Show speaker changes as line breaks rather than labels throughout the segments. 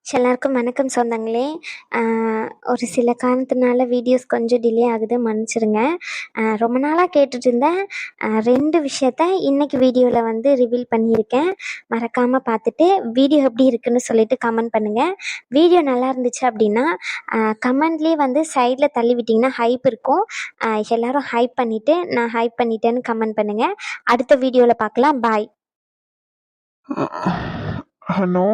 எல்லாருக்கும் வணக்கம் சொந்தங்களே. ஒரு சில காரணத்தினால வீடியோஸ் கொஞ்சம் டிலே ஆகுது, மன்னிச்சிருங்க. ரொம்ப நாளாக கேட்டுட்டு இருந்தேன். 2 விஷயத்த இன்னைக்கு வீடியோவில் வந்து ரிவீல் பண்ணியிருக்கேன். மறக்காமல் பார்த்துட்டு வீடியோ எப்படி இருக்குன்னு சொல்லிட்டு கமெண்ட் பண்ணுங்கள். வீடியோ நல்லா இருந்துச்சு அப்படின்னா கமெண்ட்லேயே வந்து சைடில் தள்ளி விட்டிங்கன்னா ஹைப் இருக்கும். எல்லோரும் ஹைப் பண்ணிவிட்டு நான் ஹைப் பண்ணிட்டேன்னு கமெண்ட் பண்ணுங்கள். அடுத்த வீடியோவில் பார்க்கலாம். பாய்.
ஹலோ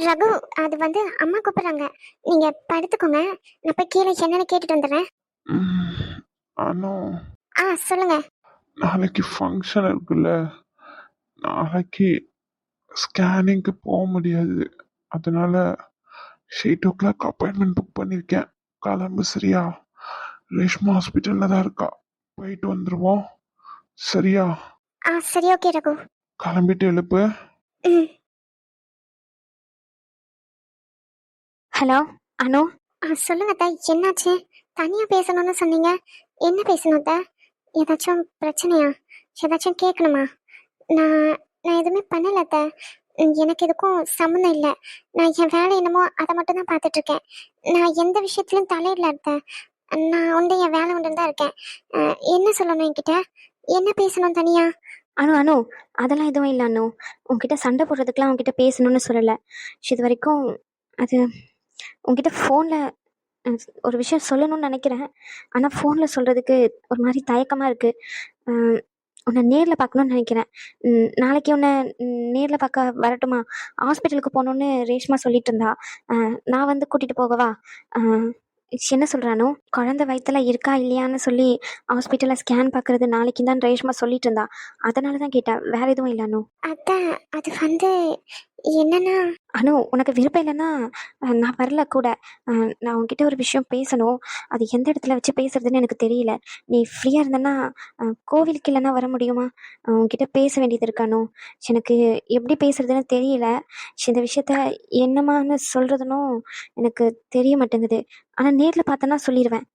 ரகு, அது வந்து அம்மா கூப்பிடுறாங்க. நீங்க படுத்துக்கோங்க, நான் போய் கீழே என்னன்னு கேட்டுட்டு வந்துடுறேன்.
அனு,
சொல்லுங்க.
நாளைக்கு ஃபங்க்ஷன் இருக்குல்ல, நாளைக்கு ஸ்கேனிங்க்கு போக முடியாது. அதனால 8 o'clock அப்பாயின்மெண்ட் புக் பண்ணியிருக்கேன். கிளம்பு, சரியா? ரேஷ்மா ஹாஸ்பிட்டலில் தான் இருக்கா, போயிட்டு வந்துடுவோம், சரியா?
சரி, ஓகே ரகு.
கிளம்பிட்டு எழுப்பு.
ஹலோ அனு.
சொல்லுங்க அத்தா, என்னாச்சு? தனியா பேசணும்னு சொன்னீங்க, என்ன பேசணும் அத்தா? ஏதாச்சும் பிரச்சனையா? ஏதாச்சும் கேட்கணுமா? நான் நான் எதுவுமே பண்ணல அத்தா. எனக்கு எதுக்கும் சம்மந்தம் இல்லை. நான் என் வேலை என்னமோ அதை மட்டும் தான் பார்த்துட்டு இருக்கேன். நான் எந்த விஷயத்துலையும் தலையிடல அத்தா. நான் உண்டு என் வேலை உண்டு தான் இருக்கேன். என்ன சொல்லணும் என்கிட்ட? என்ன பேசணும் தனியா?
அனு அதெல்லாம் எதுவும் இல்லை அனு. உங்ககிட்ட சண்டை போடுறதுக்கெலாம் உங்ககிட்ட பேசணும்னு சொல்லலை. இது வரைக்கும் அது உங்ககிட்ட ஃபோனில் ஒரு விஷயம் சொல்லணும்னு நினைக்கிறேன். ஆனால் ஃபோனில் சொல்கிறதுக்கு ஒரு மாதிரி தயக்கமாக இருக்குது. உன்னை நேரில் பார்க்கணுன்னு நினைக்கிறேன். நாளைக்கு உன்னை நேரில் பார்க்க வரட்டுமா? ஹாஸ்பிட்டலுக்கு போகணுன்னு ரேஷ்மா சொல்லிட்டு இருந்தா. நான் வந்து கூட்டிகிட்டு போகவா? என்ன சொல்கிறானோ, குழந்தை வயிற்றுல இருக்கா இல்லையான்னு சொல்லி ஹாஸ்பிட்டலில் ஸ்கேன் பார்க்குறது நாளைக்கு தான் ரேஷ்மா சொல்லிட்டு இருந்தா. அதனால தான் கேட்டேன், வேற எதுவும் இல்லை அனு.
அதான் அது வந்து என்னன்னா,
அனு, உனக்கு விருப்பம் இல்லைன்னா நான் வரல கூட. நான் உன்கிட்ட ஒரு விஷயம் பேசணும். அது எந்த இடத்துல வச்சு பேசுறதுன்னு எனக்கு தெரியல. நீ ஃப்ரீயாக இருந்தேன்னா கோவிலுக்கு இல்லைன்னா வர முடியுமா? உன்கிட்ட பேச வேண்டியது இருக்கு அனு. எனக்கு எப்படி பேசுறதுன்னு தெரியல. இந்த விஷயத்த என்னமான்னு சொல்றதுன்னும் எனக்கு தெரிய மாட்டேங்குது. ஆனால் நேரில் பார்த்தேன்னா சொல்லிடுவேன்.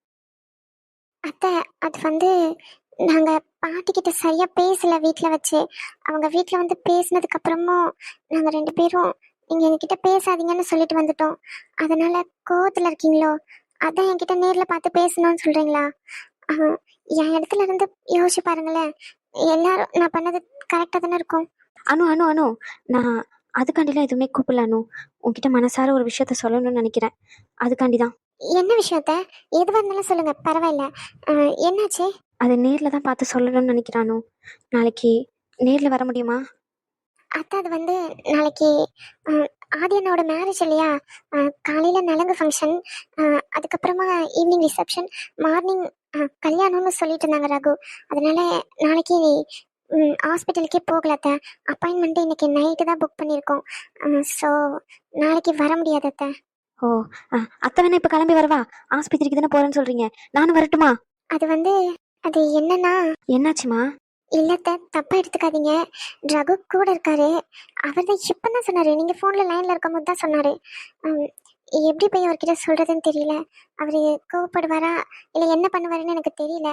அத்தை அது வந்து நாங்க பாட்டிக்கிட்ட சரியா பேசல வீட்டில் வச்சு. அவங்க வீட்டில் வந்து பேசினதுக்கு அப்புறமும் நாங்க 2 பேரும் நீங்க என்கிட்ட பேசாதீங்கன்னு சொல்லிட்டு வந்துட்டோம். அதனால கோவத்துல இருக்கீங்களோ? அதான் என்கிட்ட நேர்ல பார்த்து பேசணும்னு சொல்றீங்களா? என் இடத்துல இருந்து யோசிச்சு பாருங்களேன். எல்லாரும் நான் பண்ணது கரெக்டா தானே இருக்கும்.
அனு அனு அனு நான் அதுக்காண்டிலாம் எதுவுமே கூப்பிடல அனு. உன்கிட்ட மனசார ஒரு விஷயத்த சொல்லணும்னு நினைக்கிறேன். அதுக்காண்டி தான்.
என்ன விஷயத்த? எதுவாக இருந்தாலும் சொல்லுங்க, பரவாயில்ல. என்னாச்சு?
அதை நேரில் தான் பார்த்து சொல்லணும்னு நினைக்கிறானோ. நாளைக்கு நேரில் வர முடியுமா?
அத்தை அது வந்து நாளைக்கு ஆதியனோட மேரேஜ் இல்லையா? காலையில் நலங்கு ஃபங்க்ஷன், அதுக்கப்புறமா ஈவினிங் ரிசப்ஷன், மார்னிங் கல்யாணம்னு சொல்லிட்டு இருந்தாங்க ரகு. அதனால நாளைக்கு ஹாஸ்பிட்டலுக்கே போகல அத்தை. அப்பாயின்மெண்ட்டு இன்னைக்கு நைட்டு தான் புக் பண்ணியிருக்கோம். ஸோ நாளைக்கு வர முடியாது அத்தை.
ஓ, அத்தை வேணா இப்போ கிளம்பி வரவா? ஆஸ்பத்திரிக்கு தானே போகிறேன்னு சொல்கிறீங்க, நானும் வரட்டுமா?
அது வந்து அது என்னன்னா,
என்னாச்சுமா?
இல்லத்த, தப்பா எடுத்துக்காதீங்க. ரகு கூட இருக்காரு. அவர் தான் இப்பதான் சொன்னாரு, நீங்க போன்ல லைன்ல இருக்கும் போது தான் சொன்னாரு. எப்படி போய் அவர்கிட்ட சொல்றதுன்னு தெரியல. அவரு கோவப்படுவாரா இல்லை என்ன பண்ணுவாருன்னு எனக்கு தெரியல.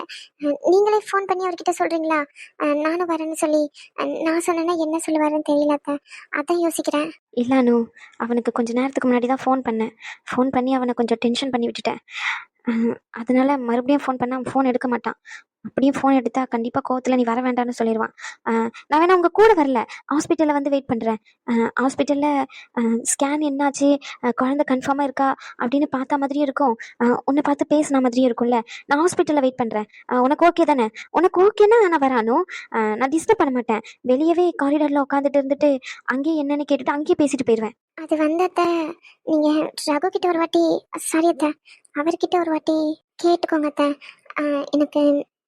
நீங்களே ஃபோன் பண்ணி அவர்கிட்ட சொல்றீங்களா? நானும் வரேன்னு சொல்லி. நான் சொன்னேன்னா என்ன சொல்லுவாருன்னு தெரியல அத்தை. அதான் யோசிக்கிறேன்.
இல்லை அனு, அவனுக்கு கொஞ்சம் நேரத்துக்கு முன்னாடி தான் ஃபோன் பண்ணேன். ஃபோன் பண்ணி அவனை கொஞ்சம் டென்ஷன் பண்ணி விட்டுட்டேன். அதனால மறுபடியும் ஃபோன் பண்ணால் ஃபோன் எடுக்க மாட்டான். அப்படியே ஃபோன் எடுத்தா கண்டிப்பாக கோவத்தில் நீ வர வேண்டாம்னு சொல்லிடுவான். நான் வேணா உங்கள் கூட வரல, ஹாஸ்பிட்டலில் வந்து வெயிட் பண்ணுறேன். ஹாஸ்பிட்டலில் ஸ்கேன் என்னாச்சு, குழந்தை கன்ஃபார்மாக இருக்கா அப்படின்னு பார்த்தா மாதிரியும் இருக்கும், உன்னை பார்த்து பேசின மாதிரியும் இருக்கும்ல. நான் ஹாஸ்பிட்டலில் வெயிட் பண்ணுறேன். உனக்கு ஓகே தானே? உனக்கு ஓகேன்னா நான் வரானோ, நான் டிஸ்டர்ப் பண்ண மாட்டேன். வெளியவே காரிடாரில் உட்காந்துட்டு இருந்துட்டு அங்கேயே என்னென்னு கேட்டுட்டு அங்கேயே பேசிட்டு போயிடுவேன்.
அது வந்து அத்தை, நீங்க ரகு கிட்ட ஒரு வாட்டி, சாரி அத்தை, அவர்கிட்ட ஒரு வாட்டி கேட்டுக்கோங்க அத்தை. எனக்கு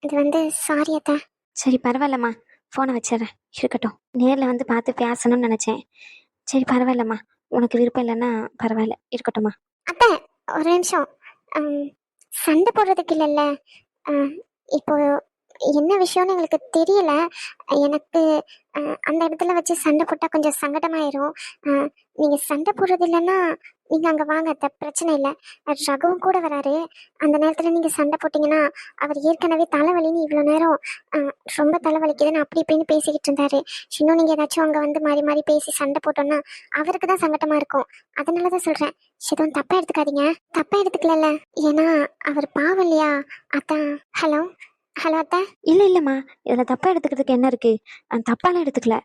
இது வந்து சாரி அத்தை.
சரி பரவாயில்லம்மா, ஃபோனை வச்சிடறேன், இருக்கட்டும். நேரில் வந்து பார்த்து பேசணும்னு நினச்சேன். சரி பரவாயில்லம்மா, உனக்கு விருப்பம் இல்லைன்னா பரவாயில்ல, இருக்கட்டும்மா.
அத்தை ஒரு நிமிஷம். சண்டை போடுறதுக்கு இல்லைல்ல. இப்போ என்ன விஷயம்னு எங்களுக்கு தெரியல. எனக்கு அந்த இடத்துல வச்சு சண்டை போட்டால் கொஞ்சம் சங்கடமாயிரும். நீங்கள் சண்டை போடுறது இல்லைன்னா நீங்கள் அங்கே வாங்க, பிரச்சனை இல்லை. ரகுவும் கூட வராரு. அந்த நேரத்தில் நீங்கள் சண்டை போட்டிங்கன்னா அவர் ஏற்கனவே தலைவலின்னு இவ்வளோ நேரம் ரொம்ப தலைவலிக்குதுன்னு அப்படி இப்படின்னு பேசிக்கிட்டு இருந்தாரு. இன்னும் நீங்கள் ஏதாச்சும் அங்கே வந்து மாறி மாறி பேசி சண்டை போட்டோன்னா அவருக்கு தான் சங்கடமாக இருக்கும். அதனால தான் சொல்கிறேன். எதுவும் தப்பாக எடுத்துக்காதீங்க. தப்பாக எடுத்துக்கல, ஏன்னா அவர் பாவம் இல்லையா? அதான். ஹலோ ஹலோ அத்தை.
இல்லை இல்லைம்மா, இதில் தப்பாக எடுத்துக்கிறதுக்கு என்ன இருக்குது? தப்பாலாம் எடுத்துக்கல.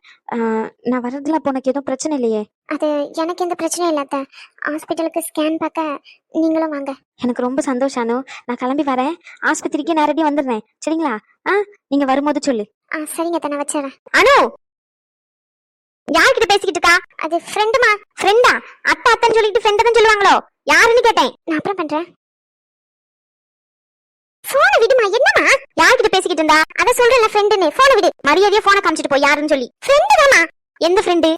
நான் வர்றதுல அப்போ உனக்கு எதுவும் பிரச்சனை இல்லையே?
அது எனக்கு எந்த பிரச்சனையும் இல்லை அத்தை. ஹாஸ்பிட்டலுக்கு ஸ்கேன் பார்க்க நீங்களும் வாங்க.
எனக்கு ரொம்ப சந்தோஷம் அனு. நான் கிளம்பி வரேன். ஆஸ்பத்திரிக்கு நேரடியாக வந்துடுறேன், சரிங்களா? நீங்கள் வரும்போது சொல்லு.
சரிங்க அத்தை, நான் வச்சிடறேன்.
அனு, யார்கிட்ட பேசிக்கிட்டு இருக்கா?
அது ஃப்ரெண்டுமா.
ஃப்ரெண்டா? அத்தை அத்தைன்னு சொல்லிட்டு ஃப்ரெண்டை தான் சொல்லுவாங்களோ? யாருன்னு கேட்டேன்.
நான் அப்புறம் பண்றேன். போனை விடுமா. என்னமா
யார்கிட்ட பேசிக்கிட்டு இருந்தா?
அத சொல்றேன்ல ஃப்ரெண்டுன்னு. போனை விடு.
மரியாதையா போனை காமிச்சிட்டு போய் யாருன்னு சொல்லி.
ஃப்ரெண்டு தாமா.
எந்த ஃப்ரெண்டு?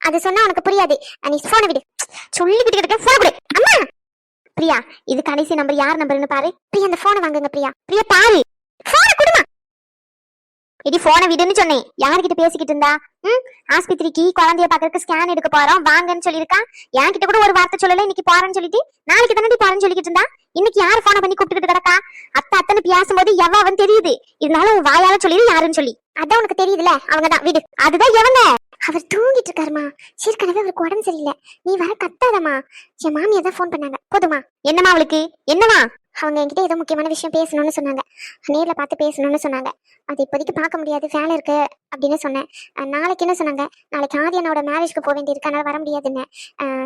அது சொன்னா உனக்கு புரியாது. நீ போனை விடு.
சொல்லிக்கிட்டு இருக்க. போன் கொடு. அம்மா பிரியா, இது கடைசி நம்பர். யார் நம்பர்னு பாரு.
பிரியா, அந்த போனை வாங்குங்க பிரியா.
பிரியா பாரு. போனை கொடுமா. இடி போனை விடுன்னு சொன்னேன். யார்கிட்ட பேசிக்கிட்டு இருந்தா? ஆஸ்பத்திரிக்கு குழந்தைய பாக்குறதுக்கு ஸ்கேன் எடுக்க போறோம் வாங்கன்னு சொல்லியிருக்கா. என்கிட்ட கூட ஒரு வார்த்தை சொல்லல. இன்னைக்கு போறேன்னு சொல்லிட்டு நாளைக்கு தானே போறேன்னு சொல்லிக்கிட்டு இருந்தா. இன்னைக்கு யாரு போனை பண்ணி கூப்பிட்டுக்கிட்டு கிடக்கா? அத்தை அத்தனை பேசும்போது எவன் தெரியுது. இருந்தாலும் வாயால சொல்லிடு யாருன்னு சொல்லி.
அதான் உனக்கு தெரியுதுல, அவங்கதான். விடு.
அதுதான் எவங்க?
அவர் தூங்கிட்டு இருக்காருமா. ஏற்கனவே அவருக்கு உடம்பு சரியில்லை. நீ வர கத்தாதமா. என் மாமியா தான் போன் பண்ணாங்க. போதுமா?
என்னமா அவளுக்கு? என்னவா?
அவங்க என்கிட்ட ஏதோ முக்கியமான விஷயம் பேசணும்னு சொன்னாங்க. நேர்ல பார்த்து பேசணும்னு சொன்னாங்க. அது இப்போதைக்கு பார்க்க முடியாது, வேலை இருக்கு அப்படின்னு சொன்னேன். நாளைக்கு என்ன சொன்னாங்க? நாளைக்கு ஆதியனோட மேரேஜ்க்கு போக வேண்டியிருக்கு, அதனால வர முடியாதுன்னு.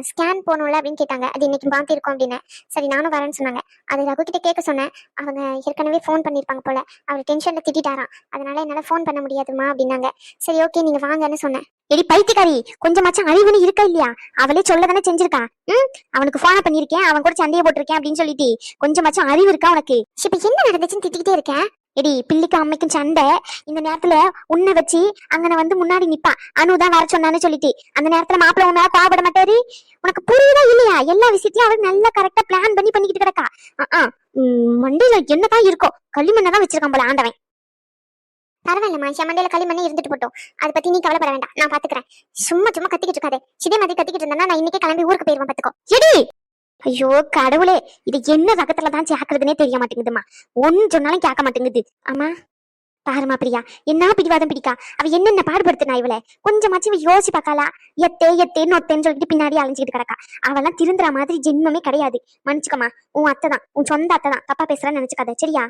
ஸ்கேன் போகணும்ல அப்படின்னு கேட்டாங்க. அது இன்னைக்கு பார்த்திருக்கோம் அப்படின்னு. சரி நானும் வரேன்னு சொன்னாங்க. அது ரகு கிட்ட கேட்க சொன்னேன். அவங்க ஏற்கனவே ஃபோன் பண்ணியிருப்பாங்க போல. அவர் டென்ஷன்ல திட்டாராம். அதனால என்னால ஃபோன் பண்ண முடியாதுமா அப்படின்னாங்க. சரி ஓகே நீங்க வாங்கன்னு சொன்னேன்.
எடி பைத்தியக்காரி, கொஞ்சமாச்சும் அறிவுன்னு இருக்கா இல்லையா? அவளே சொல்லதானே செஞ்சிருக்கா. அவனுக்கு போன பண்ணிருக்கேன், அவன் கூட சண்டையை போட்டிருக்கேன் அப்படின்னு சொல்லிட்டு கொஞ்சமாச்சும் அறிவு இருக்கா உனக்கு?
இப்ப என்ன நடந்துச்சுன்னு திட்டிக்கிட்டே இருக்கேன்.
எடி பிள்ளைக்கும் அம்மைக்கும் சண்டை. இந்த நேரத்துல உன்னை வச்சு அங்கன வந்து முன்னாடி நிப்பா. அனுதான் வர சொன்னான்னு சொல்லிட்டு அந்த நேரத்துல மாப்பிள்ள உன் மேல கோவப்பட மாட்டாரு. உனக்கு புரியுதா இல்லையா? எல்லா விஷயத்தையும் அவளுக்கு நல்லா கரெக்டா பிளான் பண்ணிக்கிட்டு கிடக்கா. மண்டையில என்னதான் இருக்கும்? களிமண்ணதான் வச்சிருக்கான் போல ஆண்டவன்.
பரவாயில்லம்மா, என் மண்டையில களிமண்ணே இருந்துட்டு போட்டோம். அதை பத்தி நீ கவலைப்பட வேண்டாம், நான் பாத்துக்கிறேன். சும்மா கத்திக்கிட்டு இருக்காதே. இதே மாதிரி கத்திக்கிட்டு இருந்தா நான் இன்னைக்கே கிளம்பி ஊருக்கு போயிருவேன் பாத்துக்கோ.
எடி ஐயோ கடவுளே, இது என்ன ரகத்துலதான் கேக்குறதுனே தெரிய மாட்டேங்குதுமா. ஒன்னு சொன்னாலும் கேட்க மாட்டேங்குது. ஆமா பாருமா பிரியா, என்ன பிடிவாதம் பிடிக்கா. அவ என்னென்ன பாடுபடுத்தினா இவளை கொஞ்சமாச்சு இவ யோசி பார்க்காளா? எத்தேன்னு ஒத்தேன்னு சொல்லிட்டு பின்னாடி அலைஞ்சிட்டு கிடக்கா. அவெல்லாம் திருந்துற மாதிரி ஜென்மமே கிடையாது. மன்னிச்சுக்கோமா, உன் அத்தை தான், உன் சொந்த அத்தை தான். தப்பா பேசுறான்னு நினைச்சுக்காத சரியா?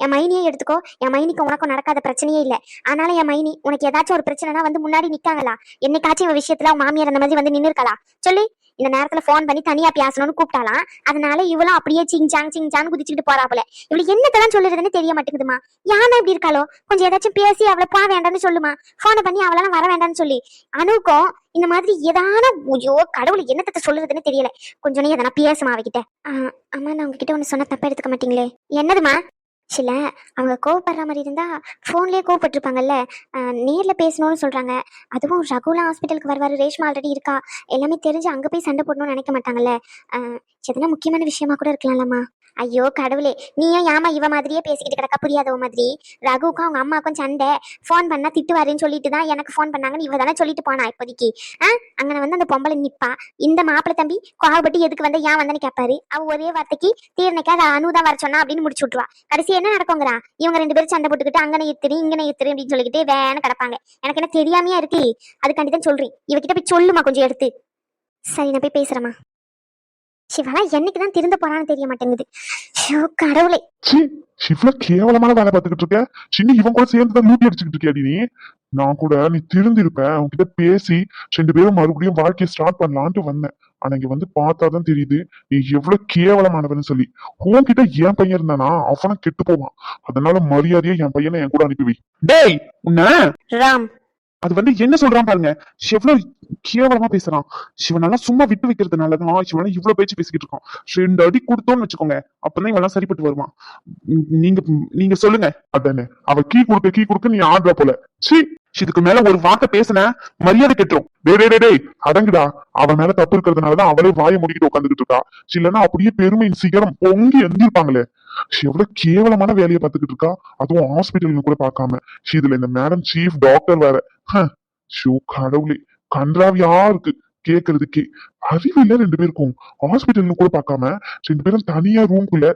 என் மைனியே எடுத்துக்கோ. என் மைனிக்கு உனக்கும் நடக்காத பிரச்சனையே இல்லை. ஆனால என் மைனி உனக்கு ஏதாச்சும் ஒரு பிரச்சனைனா வந்து முன்னாடி நிக்காங்களா? என்னைக்காச்சும் இவ விஷயத்துல உன் மாமியார் அந்த மாதிரி வந்து நின்று இருக்கலாம் சொல்லி? இந்த நேரத்துல போன் பண்ணி தனியா பேசணும்னு கூப்பிட்டாலாம். அதனால இவளும் அப்படியே சிங்சாங் குதிச்சுட்டு போறாப்புல. இவளுக்கு என்னத்தான் சொல்லுறதுன்னு தெரிய மாட்டேங்குதுமா. யானை இப்படி இருக்காளோ? கொஞ்சம் ஏதாச்சும் பேசி அவளை போக வேண்டாம்னு சொல்லுமா. போனை பண்ணி அவளாம் வர வேண்டாம்னு சொல்லி. அனுக்கும் இந்த மாதிரி ஏதான ஐயோ கடவுளை என்னத்தை சொல்லுறதுன்னு தெரியல. கொஞ்சம் எதனா பேசுமா அவகிட்ட. அம்மா நான் உங்ககிட்ட ஒண்ணு சொன்னா தப்பா எடுத்துக்க மாட்டீங்களே? என்னதுமா? சில அவங்க கோவப்படுற மாதிரி இருந்தா ஃபோன்லேயே கோவப்பட்டிருப்பாங்கல்ல. நேரில் பேசணும்னு சொல்கிறாங்க. அதுவும் ரகுலாம் ஹாஸ்பிட்டலுக்கு வருவார், ரேஷ்மா ஆல்ரெடி இருக்கா, எல்லாமே தெரிஞ்சு அங்கே போய் சண்டை போடணும்னு நினைக்க மாட்டாங்கல்ல. எதனா முக்கியமான விஷயமா கூட இருக்கலாம்லம்மா. ஐயோ கடவுளே, நீயும் ஏமா இவ மாதிரியே பேசிக்கிட்டு கிடக்கா புரியாதவ மாதிரி. ரகுக்கும் அவங்க அம்மாவுக்கும் சண்டை. ஃபோன் பண்ணா திட்டுவாருன்னு சொல்லிட்டு தான் எனக்கு ஃபோன் பண்ணாங்கன்னு இவ தானே சொல்லிட்டு போனா இப்போதைக்கு. அங்கே வந்து அந்த பொம்பளை நிப்பா. இந்த மாப்பிள்ளை தம்பி கோவப்பட்டு எதுக்கு வந்து ஏன் வந்தேன்னு கேட்பாரு. அவ ஒரே வார்த்தைக்கு தீர்னைக்கா அதை அனுதான் வர சொன்னா அப்படின்னு முடிச்சு விட்டுருவா. கடைசி என்ன நடக்குங்கிறா? இவங்க ரெண்டு பேரும் சண்டை போட்டுக்கிட்டு அங்கனை எத்திரு இங்கனை எத்திரு அப்படின்னு சொல்லிக்கிட்டு வேணு கிடப்பாங்க. எனக்கு என்ன தெரியாமையா இருக்கு? அதுக்காண்டி தான் சொல்றேன். இவகிட்ட போய் சொல்லுமா கொஞ்சம் எடுத்து. சரி நான் போய் பேசுறேம்மா. சிவலா என்னைக்குதான் திருந்த போறான்னு தெரிய மாட்டேங்குது. கடவுளே,
சிவல கேவலமான வேலை பார்த்துக்கிட்டு இருக்க. சின்ன இவன் கூட சேர்ந்துதான் லூட்டி அடிச்சுக்கிட்டு இருக்கியாடி நீ? நான் கூட நீ திருந்திருப்பேன், உன்கிட்ட பேசி 2 பேரும் மறுபடியும் வாழ்க்கையை ஸ்டார்ட் பண்ணலான்ட்டு வந்தேன். ஆனா இங்க வந்து பார்த்தாதான் தெரியுது நீ எவ்வளவு கேவலமானவன்னு சொல்லி. உன்கிட்ட என் பையன் இருந்தானா அவனை கெட்டு போவான். அதனால மரியாதையா என் பையனை என் கூட அனுப்பி வை. டேய் உன்ன
ராம்
அது வந்து என்ன சொல்றான் பாருங்க. எவ்வளவு கேவலமா பேசுறான். சிவனெல்லாம் சும்மா விட்டு வைக்கிறதுனாலதான் சிவன இவ்வளவு பேச்சு பேசிக்கிட்டு இருக்கோம். 2 அடி கொடுத்தோன்னு வச்சுக்கோங்க, அப்பதான் இவெல்லாம் சரிப்பட்டு வருவான். நீங்க சொல்லுங்க. அதானே அவ கீ கொடுக்க நீ ஆடுற போல. சி இதுக்கு மேல ஒரு வார்த்தை பேசின மரியாதை கெட்டுரும். டேய் அடங்குடா. அவன் மேல தப்பு இருக்கிறதுனாலதான் அவளே வாயை முடிக்கிட்டு உட்காந்துக்கிட்டு இருக்கா. இல்லன்னா அப்படியே பெருமையின் சிகரம் பொங்கி எந்திருப்பாங்களே. எவ்வளவு கேவலமான வேலையை பார்த்துக்கிட்டு இருக்கா, அதுவும் ஹாஸ்பிட்டல்னு கூட பார்க்காம. இதுல இந்த மேடம் சீஃப் டாக்டர் வேற. ஷோ கடவுளே, கன்றாவியா இருக்கு கேக்குறதுக்கே. அறிவு இல்ல ரெண்டு பேருக்கும். ஹாஸ்பிட்டல்னு கூட பார்க்காம ரெண்டு பேரும் தனியா ரூம்குள்ள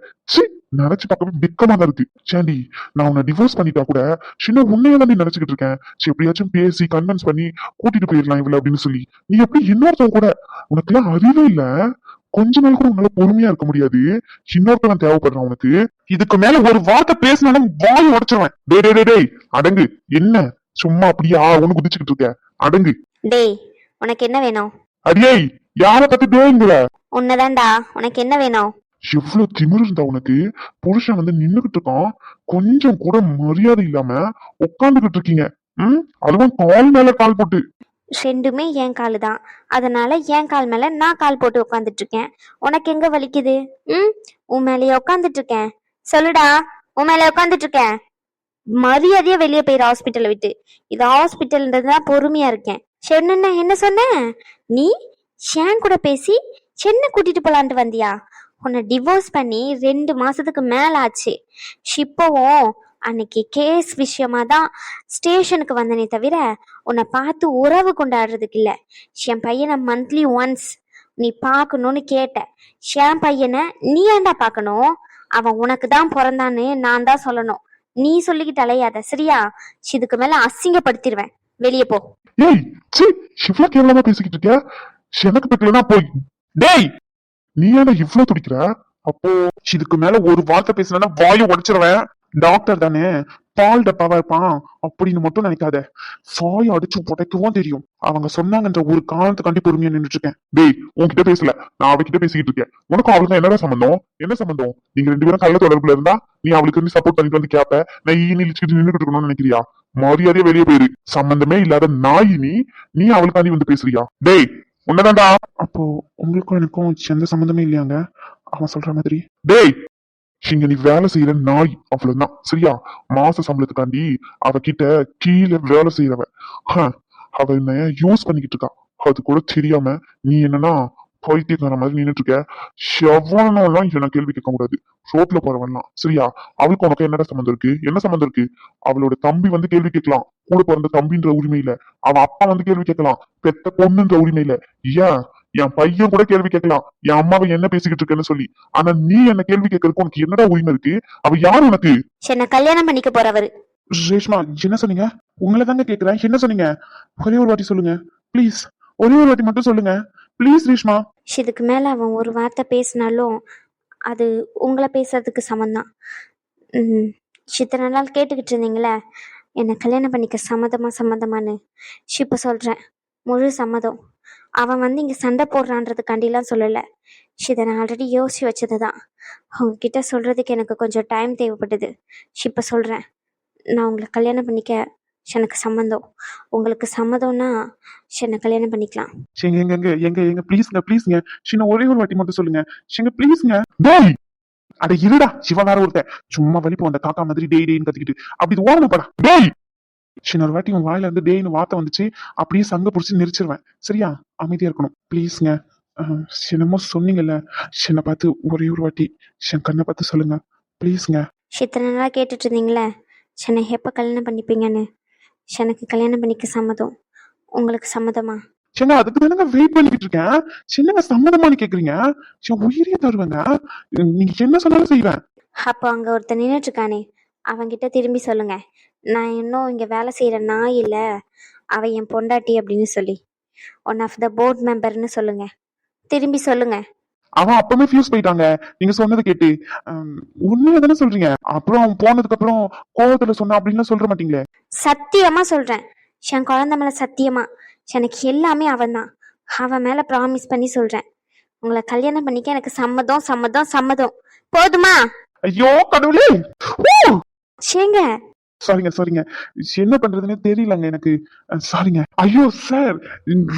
நினைச்சு பார்க்கவே வெக்கமா தான் இருக்கு. சாண்டி, நான் உன்னை டிவோர்ஸ் பண்ணிட்டா கூட சின்ன உன்னைய தான் நினைச்சுக்கிட்டு இருக்கேன். சரி, எப்படியாச்சும் பேசி கன்வின்ஸ் பண்ணி கூட்டிட்டு போயிடலாம் இவ்வளவு அப்படின்னு சொல்லி. நீ எப்படி இன்னொருத்தவங்க கூட, உனக்கு எல்லாம் அறிவே இல்ல. கொஞ்ச நாள் கூட உன்னால பொறுமையா இருக்க முடியாது. இன்னொருத்தவன் தேவைப்படுறான் உனக்கு. இதுக்கு மேல ஒரு வார்த்தை பேசினாலும் வாய் உடைச்சிருவேன். டேய் டேய் டேய் டேய், அடங்கு. என்ன சும்மா அப்படியே ஒண்ணு குதிச்சுக்கிட்டு இருக்க? அடங்கு.
டேய், உனக்கு என்ன வேணும்?
அடியே, யார பத்தி டேய்ங்கிற?
உன்னதான்டா. உனக்கு என்ன வேணும்?
எவ்வளவு திமிரு இருந்தா உனக்கு? புருஷன் வந்து நின்னுகிட்டு இருக்கான், கொஞ்சம் கூட மரியாதை இல்லாம உட்காந்துகிட்டு இருக்கீங்க. அதுவும் கால் மேல கால் போட்டு.
ரெண்டுமே என் காலு தான். அதனால என் கால் மேல நான் கால் போட்டு உட்காந்துட்டு இருக்கேன். உனக்கு எங்க வலிக்குது? உன் மேலேயே உட்காந்துட்டு இருக்கேன். சொல்லுடா, உன் மேல உட்காந்துட்டு இருக்கேன். மரியாதையா வெளியே போயிரு ஹாஸ்பிட்டலை விட்டு. இது ஹாஸ்பிட்டல்ன்றதுதான் பொறுமையா இருக்கேன். சென்ன என்ன சொன்ன நீ? ஷேன் கூட பேசி சென்னை கூட்டிட்டு போலான்ட்டு வந்தியா? உன்னை டிவோர்ஸ் பண்ணி 2 மாசத்துக்கு மேல ஆச்சு. இப்போவும் அன்னைக்கு கேஸ் விஷயமா தான் ஸ்டேஷனுக்கு வந்தனே தவிர உன்னை பார்த்து உறவு கொண்டாடுறதுக்கு இல்ல. என் பையனை மந்த்லி ஒன்ஸ் நீ பார்க்கணும்னு கேட்ட. என் பையனை நீ ஏன்டா பார்க்கணும்? அவன் உனக்கு தான் பிறந்தான்னு நான் தான் சொல்லணும். நீ சொல்லிக்கிட்டு அலையாத, சரியா? இதுக்கு மேல அசிங்கப்படுத்திடுவேன். வெளியே போ.
ஏய், இவ்வளவு கேவலமா பேசிக்கிட்டு இருக்க. எனக்கு பக்கலனா போய். டேய், நீ ஏன்டா இவ்வளவு துடிக்கிற? அப்போ இதுக்கு மேல ஒரு வார்த்தை பேசினா வாயை உடைச்சிருவேன். டாக்டர் தானே, பால் டப்பாவா இருப்பான் அப்படின்னு மட்டும் நினைக்காத. சாய அடிச்சு புடைக்கவும் தெரியும். அவங்க சொன்னாங்கன்ற ஒரு காரணத்துக்காண்டி பொறுமையா நின்றுட்டு இருக்கேன். டேய், உன்கிட்ட பேசல, நான் அவகிட்ட பேசிக்கிட்டு இருக்கேன். உனக்கும் அவளுக்கு என்னடா சம்பந்தம்? என்ன சம்பந்தம்? நீங்க 2 பேரும் கள்ள தொடர்புல இருந்தா நீ அவளுக்கு வந்து சப்போர்ட் பண்ணிட்டு வந்து கேப்ப. நான் நினைச்சுக்கிட்டு நின்றுட்டு இருக்கணும்னு நினைக்கிறியா? மரியாதையா வெளியே போயிரு. சம்பந்தமே இல்லாத நாய் நீ அவளுக்காண்டி வந்து பேசுறியா? டேய், உன்னதான்டா. அப்போ உங்களுக்கும் எனக்கும் எந்த சம்பந்தமே இல்லையாங்க அவன் சொல்ற மாதிரி? டேய், இங்க நீ வேலை செய்யற நாய், அவ்வளவுதான், சரியா? மாச சம்பளத்துக்காண்டி அவகிட்ட கீழே வேலை செய்யறவ. அவ என்ன யூஸ் பண்ணிக்கிட்டு இருக்கா. அது கூட தெரியாம நீ என்னன்னா பைத்தியக்கார மாதிரி நின்னுட்டு இருக்க. எவனெல்லாம் என்ன கேள்வி கேட்க கூடாது. ரோட்ல போறவன்லாம், சரியா? அவளுக்கு உனக்கு என்னடா சம்மந்தம் இருக்கு? என்ன சம்மந்தம் இருக்கு? அவளோட தம்பி வந்து கேள்வி கேட்கலாம், கூட பிறந்த தம்பின்ற உரிமை இல்ல. அவன் அப்பா வந்து கேள்வி கேட்கலாம், பெத்த பொண்ணுன்ற உரிமை இல்ல. ஏன் என் பையன் கூட கேள்வி கேட்கலாம், என் அம்மாவை என்ன பேசிக்கிட்டு இருக்கேன்னு சொல்லி. ஆனா நீ என்ன கேள்வி கேட்கறதுக்கு உனக்கு என்னடா உரிமை இருக்கு? அவ யாரு உனக்கு?
என்ன கல்யாணம் பண்ணிக்க போறவரு.
ரேஷ்மா, என்ன சொன்னீங்க? உங்களை தாங்க கேக்குறேன், என்ன சொன்னீங்க? ஒரே ஒரு வாட்டி சொல்லுங்க பிளீஸ். ஒரே ஒரு வாட்டி மட்டும் சொல்லுங்க பிளீஸ் ரேஷ்மா.
இதுக்கு மேல அவன் ஒரு வார்த்தை பேசினாலும் அது உங்களை பேசுறதுக்கு சமந்தான். இத்தனை நாள் கேட்டுக்கிட்டு இருந்தீங்களே என்னை கல்யாணம் பண்ணிக்க சம்மதமான்னு. இப்போ சொல்றேன், முழு சம்மதம். அவன் வந்து இங்க சண்டை போடுறான்றதுக்காண்டிலாம் சொல்லலை. இதை நான் ஆல்ரெடி யோசிச்சு வச்சதுதான். உங்ககிட்ட சொல்றதுக்கு எனக்கு கொஞ்சம் டைம் தேவைப்பட்டது. இப்போ சொல்றேன், நான் உங்களை கல்யாணம் பண்ணிக்க எனக்கு சம்மந்தம். உங்களுக்கு சம்மதம்னா என்னை கல்யாணம் பண்ணிக்கலாம்.
எங்க ப்ளீஸ்ங்க சின்ன ஒரே ஒரு வாட்டி மட்டும் சொல்லுங்க ப்ளீஸ்ங்க. டேய், அட இருடா, சிவா வேற ஒருத்தன் சும்மா வலிப்பு வந்த காக்கா மாதிரி டேய் டேய்னு கத்திக்கிட்டு அப்படி ஓரமா போடா. டேய், சின்ன ஒரு வாட்டி உன் வாயில இருந்து டேய்னு வார்த்தை வந்துச்சு அப்படியே சங்க புடிச்சு நெரிச்சிருவேன், சரியா? அமைதியா இருக்கணும் ப்ளீஸ்ங்க. என்னமோ சொன்னீங்கல்ல, என்னை பார்த்து ஒரே ஒரு வாட்டி என் கண்ணை பார்த்து சொல்லுங்க ப்ளீஸ்ங்க.
இத்தனை நாளாக கேட்டுட்டு இருந்தீங்களே என்னை எப்போ கல்யாணம் பண்ணிப்பீங்கன்னு. எனக்கு கல்யாணம் பண்ணிக்க சம்மதம். உங்களுக்கு சம்மதமா?
சின்ன அதுக்கு தானங்க வெயிட் பண்ணிக்கிட்டு இருக்கேன். சின்னங்க சம்மதமானு கேக்குறீங்க? உயிரியே தருவேங்க, நீங்க என்ன சொன்னாலும் செய்வேன்.
அப்போ அங்க ஒருத்தர் நின்றுட்டு இருக்கானே, அவங்கிட்ட திரும்பி சொல்லுங்க, நான் இன்னும் இங்க வேலை செய்யற நான் இல்ல, அவ என் பொண்டாட்டி அப்படின்னு சொல்லி. ஒன் ஆஃப் த போர்ட் மெம்பர்னு சொல்லுங்க. திரும்பி சொல்லுங்க.
அவன் அப்பவே ஃபியூஸ் போயிட்டாங்க நீங்க சொன்னதை கேட்டு. உண்மையா தானே சொல்றீங்க? அப்புறம் அவன் போனதுக்கு அப்புறம் கோவத்துல சொன்ன அப்படின்னு சொல்ற மாட்டீங்களே?
சத்தியமா சொல்றேன், என் குழந்தை மேல சத்தியமா. எனக்கு எல்லாமே அவன் தான். அவன் மேல ப்ராமிஸ் பண்ணி சொல்றேன், உங்களை கல்யாணம் பண்ணிக்க எனக்கு சம்மதம் சம்மதம் சம்மதம். போதுமா?
ஐயோ கடவுளே,
சேங்க.
சாரிங்க என்ன பண்றதுன்னு தெரியலங்க எனக்கு. சாரிங்க. ஐயோ சார்,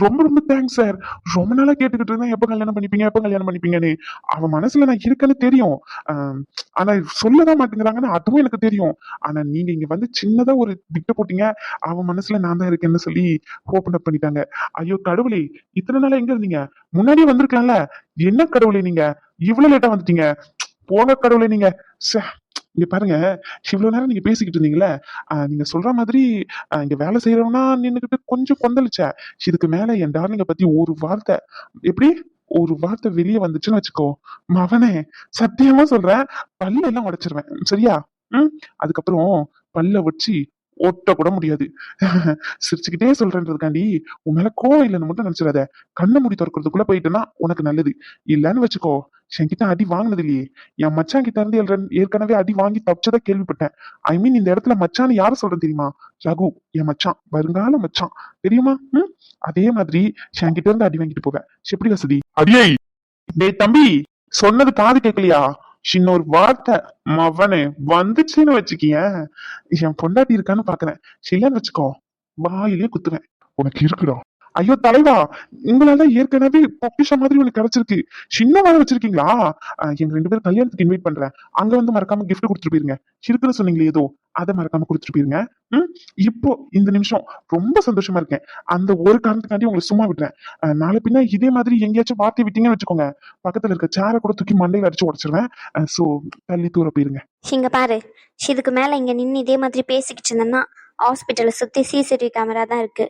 ரொம்ப ரொம்ப தேங்க்ஸ் சார். ரொம்ப நாளா கேட்டுக்கிட்டு இருந்தேன் எப்ப கல்யாணம் பண்ணிப்பீங்கன்னு. அவன் மனசுல நான் இருக்கேன்னு தெரியும், ஆனா சொல்லதான் மாட்டேங்கிறாங்கன்னு அதுவும் எனக்கு தெரியும். ஆனா நீங்க இங்க வந்து சின்னதா ஒரு விட்டு போட்டீங்க, அவன் மனசுல நான் தான் இருக்கேன்னு சொல்லி ஓபன் அப் பண்ணிட்டாங்க. ஐயோ கடவுளே, இத்தனை நாளா எங்க இருந்தீங்க? முன்னாடியே வந்திருக்கலாம்ல. என்ன கடவுளே, நீங்க இவ்வளவு லேட்டா வந்துட்டீங்க. போங்க கடவுளே நீங்க. ச்சே, இங்க பாருங்க, இவ்வளவு நேரம் நீங்க பேசிக்கிட்டு இருந்தீங்கல்ல, நீங்க சொல்ற மாதிரி இங்க வேலை செய்யறவனா நின்னுகிட்டு கொஞ்சம் கொந்தளிச்சேன். இதுக்கு மேல என் டார்லிங்க பத்தி ஒரு வார்த்தை, எப்படி ஒரு வார்த்தை வெளியே வந்துச்சுன்னு வச்சுக்கோ, மவனே சத்தியமா சொல்றேன், பல்ல எல்லாம் உடைச்சிருவேன். சரியா? அதுக்கப்புறம் பல்ல வச்சு ஒட்ட கூட முடியாது. சிரிச்சுக்கிட்டே சொல்றேன்றதுக்காண்டி உன் மேல கோவம் இல்லைன்னு மட்டும் நினைச்சிடாத. கண்ணை மூடி திறக்கிறதுக்குள்ள போயிட்டேன்னா உனக்கு நல்லது. இல்லன்னு வச்சுக்கோ, என்கிட்ட அடி வாங்கினது இல்லையே. என் மச்சான் கிட்ட இருந்து ஏற்கனவே அடி வாங்கி தப்பிச்சதா கேள்விப்பட்டேன். ஐ மீன் இந்த இடத்துல மச்சான்னு யார சொல்றேன் தெரியுமா? ரகு, என் மச்சான், வருங்கால மச்சான், தெரியுமா? அதே மாதிரி என்கிட்ட இருந்து அடி வாங்கிட்டு போவேன். எப்படி வசதி? அடியை டேய் தம்பி, சொன்னது காது கேட்கலையா? இன்னொரு வார்த்தை மவனே வந்துச்சுன்னு வச்சுக்கியேன், என் பொண்டாட்டி இருக்கான்னு பாக்குறேன், இல்லன்னு வச்சுக்கோ வாயிலே குத்துவேன். உனக்கு இருக்குடா. ஐயோ தலைவா, உங்களால ஏற்கனவே பொக்கிஷ மாதிரி உனக்கு கிடைச்சிருக்கு, சின்ன வேலை வச்சிருக்கீங்களா? எங்க 2 பேரும் கல்யாணத்துக்கு இன்வைட் பண்றேன், அங்க வந்து மறக்காம gift கொடுத்துட்டு போயிருங்க. இருக்குன்னு சொன்னீங்களே ஏதோ, அதை மறக்காம கொடுத்துட்டு போயிருங்க. இப்போ இந்த நிமிஷம் ரொம்ப சந்தோஷமா இருக்கேன். அந்த ஒரு காரணத்துக்காண்டி உங்களை சும்மா விடுறேன். நாளை பின்ன இதே மாதிரி எங்கேயாச்சும் வார்த்தை விட்டீங்கன்னு வச்சுக்கோங்க, பக்கத்துல இருக்க சேரை கூட தூக்கி மண்டையில அடிச்சு உடச்சிருவேன். சோ தள்ளி தூர போயிருங்க.
இங்க பாரு, இதுக்கு மேல இங்க நின்று இதே மாதிரி பேசிக்கிட்டு இருந்தேன்னா ஹாஸ்பிட்டலை சுத்தி சிசிடிவி கேமரா தான் இருக்கு.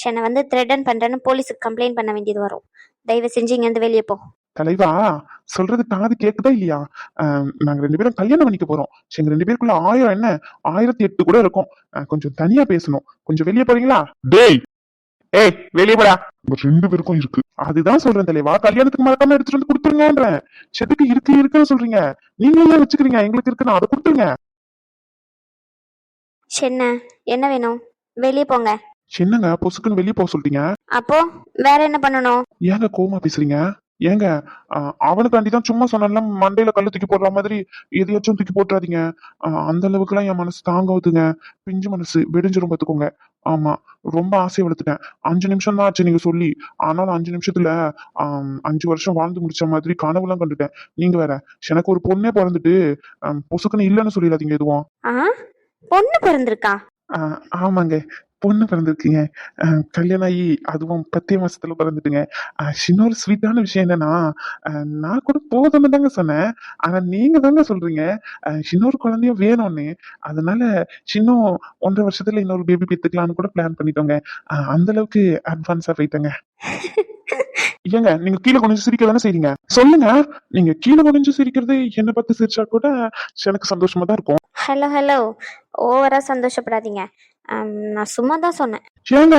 என்னை வந்து த்ரெட்டன் பண்றேன்னு போலீஸுக்கு கம்ப்ளைண்ட் பண்ண வேண்டியது வரும். தயவு செஞ்சு இங்க இருந்து வெளியே போ.
தலைவா, சொல்றது காது கேக்குதா இல்லையா? நாங்க 2 பேரும் கல்யாணம் பண்ணிக்க போறோம். எங்க 2 பேருக்குள்ள 1000 என்ன 1008 கூட இருக்கும். கொஞ்சம் தனியா பேசணும். கொஞ்சம் வெளியே போறீங்களா? டேய், ஏய் வெளியே போடா. 2 பேருக்கும் இருக்கு. அதுதான் சொல்றேன் தலைவா, கல்யாணத்துக்கு மறக்காம எடுத்துட்டு வந்து கொடுத்துருங்கன்றேன். செதுக்கு இருக்குன்னு சொல்றீங்க, நீங்களே வச்சுக்கிறீங்க, எங்களுக்கு இருக்குன்னு அதை கொடுத்துருங்க.
என்ன வேணும்? வெளியே போங்க.
என்னங்க பொசுக்குன்னு வெளியே போக சொல்லிட்டீங்க?
அப்போ வேற என்ன பண்ணணும்?
ஏங்க கோவமா பேசுறீங்க? ஏங்க, அவனுக்காண்டி தான் சும்மா சொன்னால மண்டையில கல்லு தூக்கி போடுற மாதிரி எதையாச்சும் தூக்கி போட்டுறாதீங்க. அந்த அளவுக்கு எல்லாம் என் மனசு தாங்காதுங்க. பிஞ்சு மனசு வெடிஞ்சிரும் பாத்துக்கோங்க. ஆமா, ரொம்ப ஆசையை வளர்த்துட்டேன். 5 நிமிஷம் தான் ஆச்சு நீங்க சொல்லி, ஆனாலும் 5 நிமிஷத்துல 5 வருஷம் வாழ்ந்து முடிச்ச மாதிரி கனவுலாம் கண்டுட்டேன். நீங்க வேற, எனக்கு ஒரு பொண்ணே பிறந்துட்டு பொசுக்குன்னு இல்லைன்னு சொல்லிடாதீங்க எதுவும்.
பொண்ணு பிறந்திருக்கா?
ஆமாங்க, பொண்ணு பிறந்திருக்குங்க. கல்யாணம் ஆகி அதுவும் 10 மாசத்துல பிறந்துட்டுங்க. இன்னொரு ஸ்வீட்டான விஷயம் என்னன்னா, நான் கூட போதும்னு தாங்க சொன்னேன், ஆனா நீங்க தாங்க சொல்றீங்க இன்னொரு குழந்தையும் வேணும்னு. அதனால இன்னும் 1.5 வருஷத்துல இன்னொரு பேபி பெத்துக்கலாம்னு கூட பிளான் பண்ணிட்டோங்க. அந்த அளவுக்கு அட்வான்ஸா போயிட்டோங்க. ஏங்க, நீங்க கீழே குனிஞ்சு சிரிக்க தானே செய்றீங்க? சொல்லுங்க, நீங்க கீழே குனிஞ்சு சிரிக்கிறது என்ன பார்த்து சிரிச்சா கூட எனக்கு சந்தோஷமா தான் இருக்கும்.
ஹலோ, ஓவரா சந்தோஷப்படாதீங்க. நான் சும்மா தான் சொன்னேன்.
ஏங்க,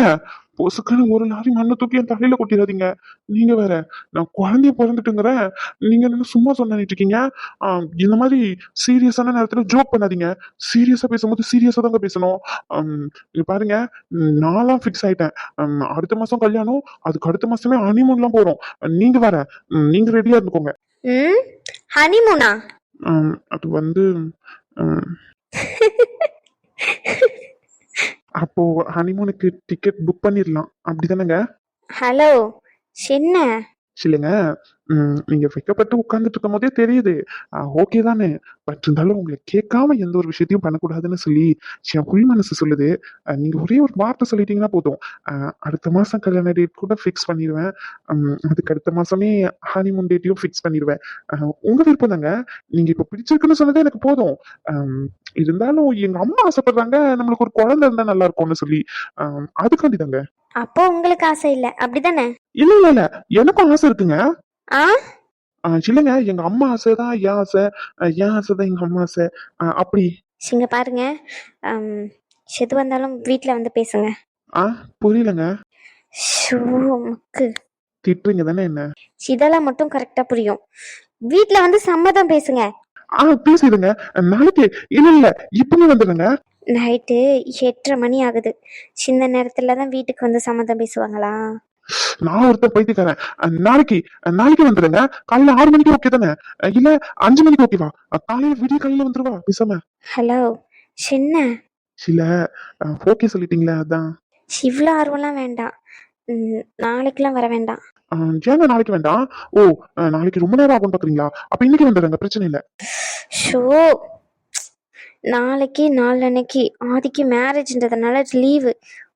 பொசுக்குன்னு ஒரு லாரி மண்ணை தூக்கி என் தலையில கொட்டிடாதீங்க. நீங்க வேற, நான் குழந்தைய பிறந்துட்டுங்கிறேன், நீங்க என்ன சும்மா சொன்னிட்டு இருக்கீங்க? இந்த மாதிரி சீரியஸான நேரத்துல ஜோக் பண்ணாதீங்க. சீரியஸா பேசும்போது சீரியஸா தாங்க பேசணும். இங்க பாருங்க, நான்லாம் ஃபிக்ஸ் ஆயிட்டேன். அடுத்த மாசம் கல்யாணம், அதுக்கு அடுத்த மாசமே ஹனிமூன்லாம் போறோம். நீங்க வேற, நீங்க ரெடியா இருந்துக்கோங்க.
ஹனிமூனா?
அது வந்து அப்போ ஹனிமூனுக்கு டிக்கெட் புக் பண்ணிடலாம், அப்படிதானங்க?
ஹலோ, என்ன?
இல்லைங்க, நீங்க வெக்கப்பட்டு உட்கார்ந்துட்டு இருக்கும் போதே தெரியுது ஓகே தானே. பட் இருந்தாலும் உங்களை கேட்காம எந்த ஒரு விஷயத்தையும் பண்ணக்கூடாதுன்னு சொல்லி என் உள் மனசு சொல்லுது. நீங்க ஒரே ஒரு வார்த்தை சொல்லிட்டீங்கன்னா போதும், அடுத்த மாசம் கல்யாண டேட் கூட ஃபிக்ஸ் பண்ணிடுவேன். அதுக்கு அடுத்த மாசமே ஹனிமூன் டேட்டையும் ஃபிக்ஸ் பண்ணிடுவேன். உங்க விருப்பம் தாங்க. நீங்க இப்ப பிடிச்சிருக்குன்னு சொன்னதே எனக்கு போதும். இருந்தாலும் எங்க அம்மா ஆசைப்படுறாங்க நம்மளுக்கு ஒரு குழந்தை இருந்தா நல்லா இருக்கும்னு சொல்லி, அதுக்காண்டி தாங்க.
அப்போ உங்களுக்கு ஆசை இல்ல, அப்படிதானே?
இல்ல, எனக்கும் ஆசை இருக்குங்க. இல்லைங்க, எங்க அம்மா ஆசைதான் என் ஆசை, என் ஆசைதான் எங்க அம்மா ஆசை, அப்படி.
இங்க பாருங்க, எது வந்தாலும் வீட்டுல வந்து பேசுங்க.
புரியலங்க.
முக்கு
திட்டுறீங்க தானே என்ன?
இதெல்லாம் மட்டும் கரெக்டா புரியும். வீட்டுல வந்து சம்மதம் பேசுங்க.
பேசிடுங்க நாளைக்கு. இல்ல இப்பவே வந்துடுங்க.
நைட்டு 8:30 மணி ஆகுது. சின்ன நேரத்துலதான் வீட்டுக்கு வந்து சம்மதம் பேசுவாங்களா?
நான் ஒருத்தர் பைத்தியக்காரன். நாளைக்கு வந்துடுங்க. காலையில 6 மணிக்கு ஓகே தானே? இல்ல 5 மணிக்கு ஓகேவா? காலையில விடிய காலையில வந்துருவா பேசாம.
ஹலோ, சின்ன
இல்ல ஓகே சொல்லிட்டீங்களா? அதான்.
இவ்வளவு ஆர்வம்லாம் வேண்டாம். நாளைக்கெல்லாம் வர வேண்டாம்.
ஏங்க நாளைக்கு வேண்டாம்? ஓ, நாளைக்கு ரொம்ப நேரம் ஆகும் பாக்குறீங்களா? அப்ப இன்னைக்கு வந்துடுங்க, பிரச்சனை இல்ல.
நாளைக்கு நாளன்னைக்கு ஆதிக்கு மேரேஜ்ன்றதுனால லீவு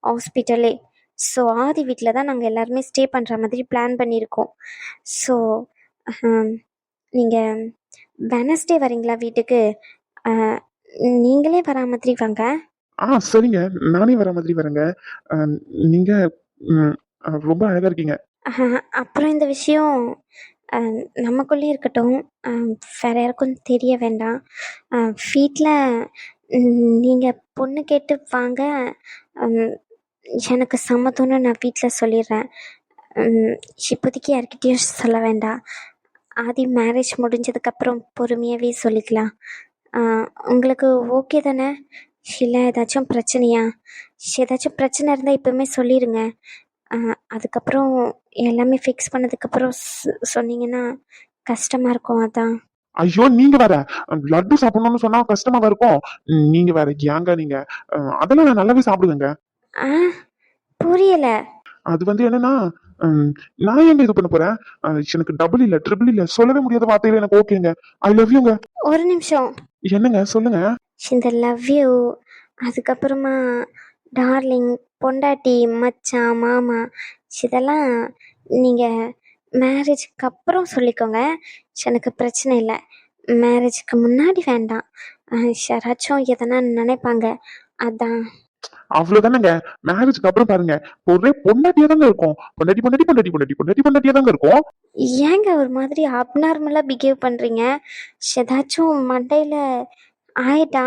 ஹாஸ்பிட்டலே. ஸோ ஆதி வீட்டில் தான் நாங்கள் எல்லாருமே ஸ்டே பண்ணுற மாதிரி பிளான் பண்ணியிருக்கோம். ஸோ நீங்கள் வெனஸ்டே வரீங்களா வீட்டுக்கு? அஹ், நீங்களே வரா மாதிரி வாங்க.
சரிங்க. நானே வர மாதிரி வரேங்க. நீங்க ம், ரொம்ப அழகா இருக்கீங்க.
அப்புறம் இந்த விஷயம் நமக்குள்ளே இருக்கட்டும். அஹ், வேற யாருக்கும் தெரிய வேண்டாம். வீட்டில் நீங்கள் பொண்ணு கேட்டு வாங்க. அம், எனக்கு சம்மதம்னு நான் வீட்டில் சொல்லிடுறேன். உம், இப்போதைக்கு யார்கிட்டயும் சொல்ல வேண்டாம். ஆதி மேரேஜ் முடிஞ்சதுக்கப்புறம் பொறுமையாகவே சொல்லிக்கலாம். உங்களுக்கு ஓகே தானே? இல்லை ஏதாச்சும் பிரச்சனையா? ஏதாச்சும் பிரச்சனை இருந்தால் இப்போவுமே சொல்லிடுங்க. அதுக்கப்புறம் எல்லாமே ஃபிக்ஸ் பண்ணதுக்கப்புறம் சொன்னீங்கன்னா கஷ்டமாக இருக்கும், அதான்.
ஐயோ நீங்க வேற லட்டு சாப்பிடணும்னு சொன்னா கஷ்டமா இருக்கும். நீங்க வேற ஏங்க நீங்க அதெல்லாம் நான் நல்லாவே சாப்பிடுவேங்க.
ஆ புரியலை.
அது என்னன்னா ம், நான் ஏங்க இது பண்ண போறேன். எனக்கு டபுள் இல்ல ட்ரிபிள் இல்ல சொல்லவே முடியாத வார்த்தையில எனக்கு ஓகேங்க. ஐ லவ் யூங்க.
ஒரு நிமிஷம்.
என்னங்க சொல்லுங்க.
இந்த லவ் யூ, அதுக்கப்புறமா டார்லிங், பொண்டாட்டி, மச்சான், மாமா, இதெல்லாம் நீங்கள் மேரேஜுக்கு அப்புறம் சொல்லிக்கோங்க. எனக்கு பிரச்சனை இல்லை. மேரேஜுக்கு முன்னாடி வேண்டாம். யாராச்சும் எதனா நினைப்பாங்க, அதான்.
அவ்வளவுதானங்க. மேரேஜ்க்கு அப்புறம் பாருங்க ஒரே பொண்டாட்டியா தாங்க இருக்கும். பொண்டாட்டி பொண்டாட்டி பொண்டாட்டி பொண்டாட்டி பொண்டாட்டி பொண்டாட்டியா தாங்க இருக்கும்.
ஏங்க ஒரு மாதிரி அப்நார்மலாக பிஹேவ் பண்ணுறீங்க? ஏதாச்சும் மண்டையில் ஆயிட்டா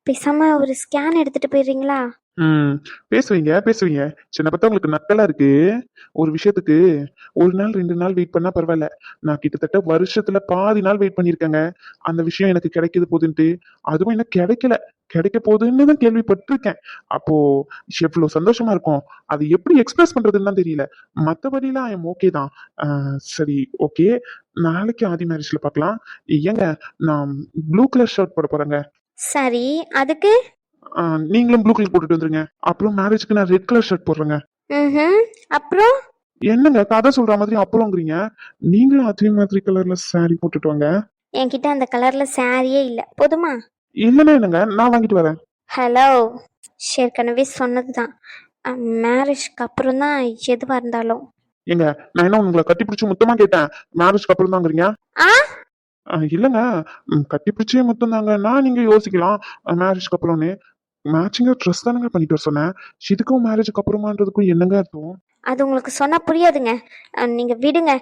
பேசாமல் ஒரு ஸ்கேன் எடுத்துகிட்டு போயிடுறீங்களா?
ம் பேசுவீங்க பேசுவீங்க. சின்ன பார்த்தா உங்களுக்கு நக்கலா இருக்கு. ஒரு விஷயத்துக்கு ஒரு நாள் 2 நாள் வெயிட் பண்ணா பரவாயில்ல. நான் கிட்டத்தட்ட வருஷத்துல பாதி நாள் வெயிட் பண்ணியிருக்கேங்க. அந்த விஷயம் எனக்கு கிடைக்குது போதுன்ட்டு. அதுவும் இன்னும் கிடைக்கல. கிடைக்க போகுதுன்னு தான் கேள்விப்பட்டிருக்கேன். அப்போ எவ்வளவு சந்தோஷமா இருக்கும். அது எப்படி எக்ஸ்பிரஸ் பண்றதுன்னு தான் தெரியல. மத்தபடிலாம் ஐ எம் ஓகே தான். சரி ஓகே. நாளைக்கு ஆதி மேரேஜ்ல பார்க்கலாம். ஏங்க நான் ப்ளூ கலர் ஷர்ட் போட போறேங்க.
சரி, அதுக்கு?
நீங்களும் ப்ளூ கலர் போட்டுட்டு வந்துருங்க. அப்புறம் மேரேஜ்க்கு நான் ரெட் கலர் ஷர்ட் போடுறேங்க.
ம். அப்புறம்?
என்னங்க கதை சொல்ற மாதிரி அப்புறம்ங்கிறீங்க. நீங்களும் அதே மாதிரி கலர்ல saree போட்டுட்டு வாங்க.
என்கிட்ட அந்த கலர்ல சாரியே இல்லை, போதுமா?
இல்லைன்னா என்னங்க நான் வாங்கிட்டு வரேன்.
ஹலோ, ஏற்கனவே சொன்னதுதான். மேரேஜ்க்கு அப்புறம் தான் எதுவாக இருந்தாலும்.
ஏங்க நான் என்ன உங்களை கட்டி பிடிச்சி முத்தமா கேட்டேன். மேரேஜ்க்கு அப்புறம் தாங்கிறீங்க.
ஆ
இல்லைங்க கட்டி பிடிச்சே முத்தம் தாங்கன்னா நீங்க யோசிக்கலாம். மேரேஜ்க்கு அப்புறம்னு மேட்சிங்கா ட்ரெஸ் தானங்க பண்ணிட்டு வர சொன்னேன். இதுக்கும் மேரேஜ்க்கு அப்புறமான்றதுக்கும் என்னங்க அர்த்தம்?
அது உங்களுக்கு சொன்னால் புரியாதுங்க. நீங்கள் விடுங்க.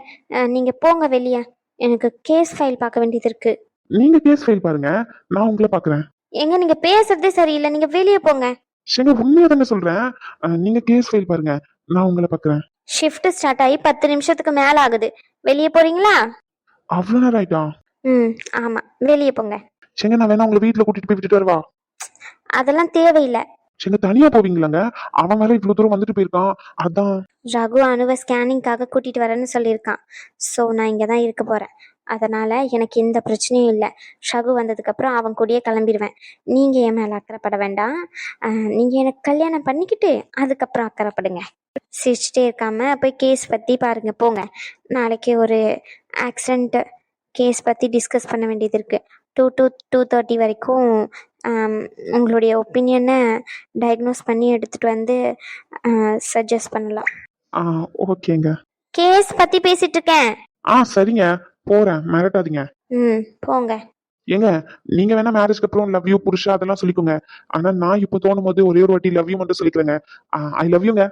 நீங்கள் போங்க வெளியே. எனக்கு கேஸ் ஃபைல் பார்க்க வேண்டியது இருக்கு.
நீங்க கேஸ் ஃபைல் பாருங்க. நான் உங்களை பாக்குறேன்.
எங்க நீங்கள் பேசுறதே சரியில்லை, நீங்கள் வெளியே போங்க.
சரிங்க உண்மையா தாங்க சொல்றேன். நீங்க கேஸ் ஃபைல் பாருங்க. நான் உங்களை பாக்குறேன்.
ஷிஃப்ட் ஸ்டார்ட் ஆகி 10 நிமிஷத்துக்கு மேலே ஆகுது. வெளியே போறீங்களா?
அவ்வளவு நேரம் ஆயிட்டா?
ம், ஆமாம், வெளியே போங்க.
சரிங்க நான் வேணா உங்களை வீட்டுல கூட்டிட்டு போய் விட்டுட்டு வரவா?
அதெல்லாம் தேவையில்லை.
சரிங்க தனியா போவீங்களாங்க? அவன் மேல இவ்வளவு தூரம் வந்துட்டு போயிருக்கான். அதான்.
ரகு அணுவை ஸ்கேனிங்காக கூட்டிட்டு வரேன்னு சொல்லியிருக்கான். ஸோ நான் இங்கே தான் இருக்க போகிறேன். அதனால் எனக்கு எந்த பிரச்சனையும் இல்லை. ரகு வந்ததுக்கப்புறம் அவன் கூடயே கிளம்பிடுவேன். நீங்கள் என் மேலே அக்கறைப்பட வேண்டாம். நீங்கள் எனக்கு கல்யாணம் பண்ணிக்கிட்டு அதுக்கப்புறம் அக்கறைப்படுங்க. சிரிச்சிட்டே இருக்காம போய் கேஸ் பற்றி பாருங்கள், போங்க. நாளைக்கு ஒரு ஆக்சிடெண்ட் கேஸ் பற்றி டிஸ்கஸ் பண்ண வேண்டியது இருக்குது. 2 to 2:30 வரைக்கும் உங்களுடைய ஒப்பீனியனை டயக்னோஸ் பண்ணி எடுத்துகிட்டு வந்து சஜஸ்ட் பண்ணலாம்.
ஓகேங்க.
கேஸ் பற்றி பேசிகிட்டு இருக்கேன்.
சரிங்க போறேன் மிரட்டாதீங்க.
ம், போங்க.
ஏங்க நீங்க வேணா மேரேஜ்க்கு அப்புறம் லவ் யூ புருஷா அதெல்லாம் சொல்லிக்கோங்க. ஆனா நான் இப்போ தோணும் போது ஒரே ஒரு வாட்டி லவ் யூ மட்டும் சொல்லிக்கிறேங்க. ஐ லவ் யூங்க.